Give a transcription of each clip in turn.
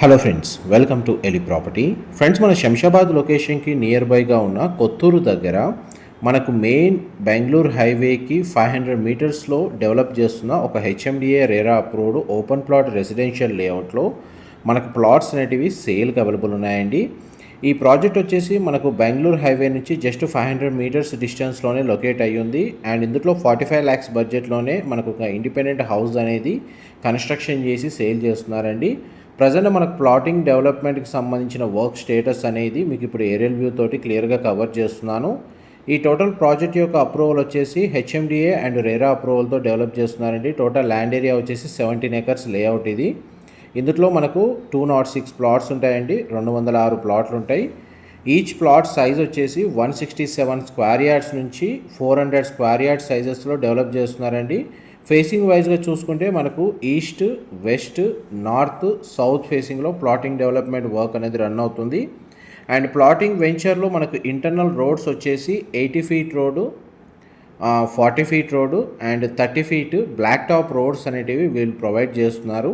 Hello friends, welcome to ఎలి property. Friends, మన శంషాబాద్ లొకేషన్కి నియర్ బైగా ఉన్న కొత్తూరు దగ్గర మనకు మెయిన్ బెంగళూరు హైవేకి 500 మీటర్స్లో డెవలప్ చేస్తున్న ఒక HMDA RERA approved open plot residential లేఅవుట్లో మనకు ప్లాట్స్ అనేటివి సేల్కి అవైలబుల్ ఉన్నాయండి. ఈ ప్రాజెక్ట్ వచ్చేసి మనకు బెంగళూరు హైవే నుంచి జస్ట్ 500 మీటర్స్ డిస్టెన్స్లోనే లొకేట్ అయ్యి ఉంది. అండ్ ఇందులో 45 lakhs బడ్జెట్లోనే మనకు ఒక ఇండిపెండెంట్ హౌస్ అనేది కన్స్ట్రక్షన్ చేసి సేల్ చేస్తున్నారండి. ప్రజెంట్ మనకు ప్లాటింగ్ డెవలప్మెంట్కి సంబంధించిన వర్క్ స్టేటస్ అనేది మీకు ఇప్పుడు ఏరియల్ వ్యూ తోటి క్లియర్గా కవర్ చేస్తున్నాను. ఈ టోటల్ ప్రాజెక్ట్ యొక్క అప్రూవల్ వచ్చేసి హెచ్ఎండిఏ అండ్ రేరా అప్రూవల్తో డెవలప్ చేస్తున్నారండి. టోటల్ ల్యాండ్ ఏరియా వచ్చేసి 17 acres లేఅవుట్ ఇది. ఇందులో మనకు 206 ప్లాట్స్ ఉంటాయండి. 206 ప్లాట్లు ఉంటాయి. ఈచ్ ప్లాట్ సైజ్ వచ్చేసి 167 స్క్వేర్ యార్డ్స్ నుంచి 400 స్క్వేర్ యార్డ్ సైజెస్లో డెవలప్ చేస్తున్నారండి. ఫేసింగ్ వైజ్గా చూసుకుంటే మనకు ఈస్ట్, వెస్ట్, నార్త్, సౌత్ ఫేసింగ్లో ప్లాటింగ్ డెవలప్మెంట్ వర్క్ అనేది రన్ అవుతుంది. అండ్ ప్లాటింగ్ వెంచర్లో మనకు ఇంటర్నల్ రోడ్స్ వచ్చేసి 80 feet road, 40 feet road and 30 feet black top roads అనేటివి వీళ్ళు ప్రొవైడ్ చేస్తున్నారు.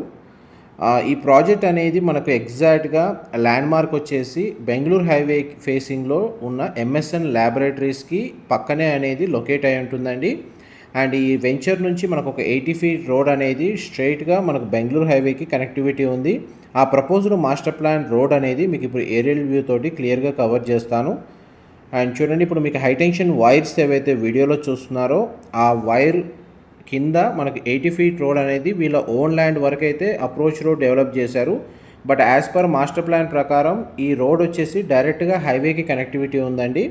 ఈ ప్రాజెక్ట్ అనేది మనకు ఎగ్జాక్ట్గా ల్యాండ్ మార్క్ వచ్చేసి బెంగళూరు హైవే ఫేసింగ్లో ఉన్న ఎంఎస్ఎన్ ల్యాబొరేటరీస్కి పక్కనే అనేది లొకేట్ అయి ఉంటుందండి. అండ్ ఈ వెంచర్ నుంచి మనకు ఒక 80 feet రోడ్ అనేది స్ట్రైట్గా మనకు బెంగళూరు హైవేకి కనెక్టివిటీ ఉంది. ఆ ప్రపోజ్డ్ మాస్టర్ ప్లాన్ రోడ్ అనేది మీకు ఇప్పుడు ఏరియల్ వ్యూ తోటి క్లియర్గా కవర్ చేస్తాను. అండ్ చూడండి, ఇప్పుడు మీకు హైటెన్షన్ వైర్స్ ఏవైతే వీడియోలో చూస్తున్నారో ఆ వైర్ కింద మనకు 80 feet రోడ్ అనేది వీళ్ళ ఓన్ ల్యాండ్ వరకు అయితే అప్రోచ్ రోడ్ డెవలప్ చేశారు. But as per master plan ప్రకారం ఈ రోడ్ వచ్చేసి డైరెక్ట్గా హైవేకి కనెక్టివిటీ ఉందండి.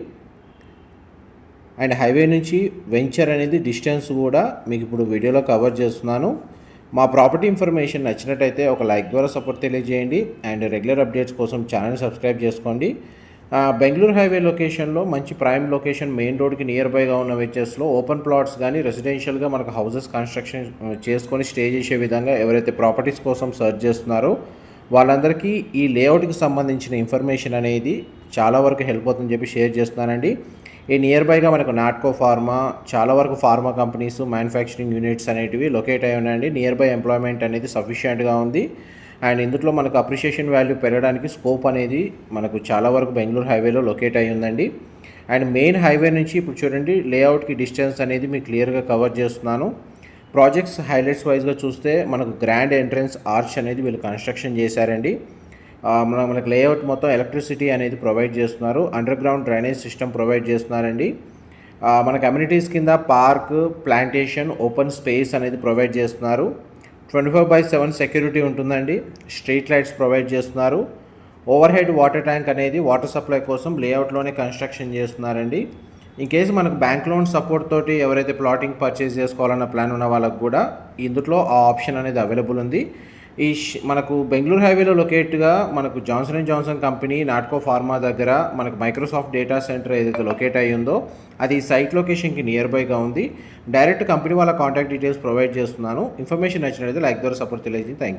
అండ్ హైవే నుంచి వెంచర్ అనేది డిస్టెన్స్ కూడా మీకు ఇప్పుడు వీడియోలో కవర్ చేస్తున్నాను. మా ప్రాపర్టీ ఇన్ఫర్మేషన్ నచ్చినట్టయితే ఒక లైక్ ద్వారా సపోర్ట్ తెలియజేయండి. అండ్ రెగ్యులర్ అప్డేట్స్ కోసం ఛానల్ సబ్స్క్రైబ్ చేసుకోండి. బెంగళూరు హైవే లొకేషన్లో మంచి ప్రైమ్ లొకేషన్, మెయిన్ రోడ్కి నియర్ బైగా ఉన్న వెంచర్స్లో ఓపెన్ ప్లాట్స్ కానీ రెసిడెన్షియల్గా మనకు హౌసెస్ కన్స్ట్రక్షన్ చేసుకొని స్టే చేసే విధంగా ఎవరైతే ప్రాపర్టీస్ కోసం సర్చ్ చేస్తున్నారో వాళ్ళందరికీ ఈ లేఅవుట్కి సంబంధించిన ఇన్ఫర్మేషన్ అనేది చాలా వరకు హెల్ప్ అవుతుందని చెప్పి షేర్ చేస్తున్నానండి. ఈ నియర్ బైగా మనకు నాట్కో ఫార్మా, చాలా వరకు ఫార్మా కంపెనీస్, మ్యానుఫ్యాక్చరింగ్ యూనిట్స్ అనేటివి లొకేట్ అయి ఉన్నాయండి. నియర్ బై ఎంప్లాయ్మెంట్ అనేది సఫిషియెంట్గా ఉంది. అండ్ ఇందులో మనకు అప్రిషియేషన్ వాల్యూ పెరగడానికి స్కోప్ అనేది మనకు చాలా వరకు బెంగళూరు హైవేలో లొకేట్ అయి ఉందండి. అండ్ మెయిన్ హైవే నుంచి ఇప్పుడు చూడండి లేఅవుట్కి డిస్టెన్స్ అనేది మీకు క్లియర్గా కవర్ చేస్తున్నాను. ప్రాజెక్ట్స్ హైలైట్స్ వైజ్గా చూస్తే మనకు గ్రాండ్ ఎంట్రన్స్ ఆర్చ్ అనేది వీళ్ళు కన్స్ట్రక్షన్ చేశారండి. మనకు లేఅవుట్ మొత్తం ఎలక్ట్రిసిటీ అనేది ప్రొవైడ్ చేస్తున్నారు. Under ground drainage system provide చేస్తున్నారండి. మనకు అమ్యూనిటీస్ కింద పార్క్, ప్లాంటేషన్, ఓపెన్ స్పేస్ అనేది ప్రొవైడ్ చేస్తున్నారు. 24/7 సెక్యూరిటీ ఉంటుందండి. స్ట్రీట్ లైట్స్ ప్రొవైడ్ చేస్తున్నారు. ఓవర్ హెడ్ వాటర్ ట్యాంక్ అనేది వాటర్ సప్లై కోసం లేఅవుట్లోనే కన్స్ట్రక్షన్ చేస్తున్నారండి. ఇన్ కేసు మనకు బ్యాంక్ లోన్ సపోర్ట్ తోటి ఎవరైతే ప్లాటింగ్ పర్చేస్ చేసుకోవాలన్న ప్లాన్ ఉన్న వాళ్ళకు కూడా ఇందులో ఆ ఆప్షన్ అనేది అవైలబుల్ ఉంది. మనకు బెంగళూరు హైవేలో లొకేట్గా మనకు జాన్సన్ కంపెనీ నాట్కో ఫార్మా దగ్గర మనకు మైక్రోసాఫ్ట్ డేటా సెంటర్ ఏదైతే లొకేట్ అయ్యి ఉందో అది సైట్ లొకేషన్కి నియర్ బైగా ఉంది. డైరెక్ట్ కంపెనీ వాళ్ళ కాంటాక్ట్ డీటెయిల్స్ ప్రొవైడ్ చేస్తున్నాను. ఇన్ఫర్మేషన్ నచ్చినట్లయితే లైక్ ద్వారా సపోర్ట్ తెలియజేయండి. Thank you.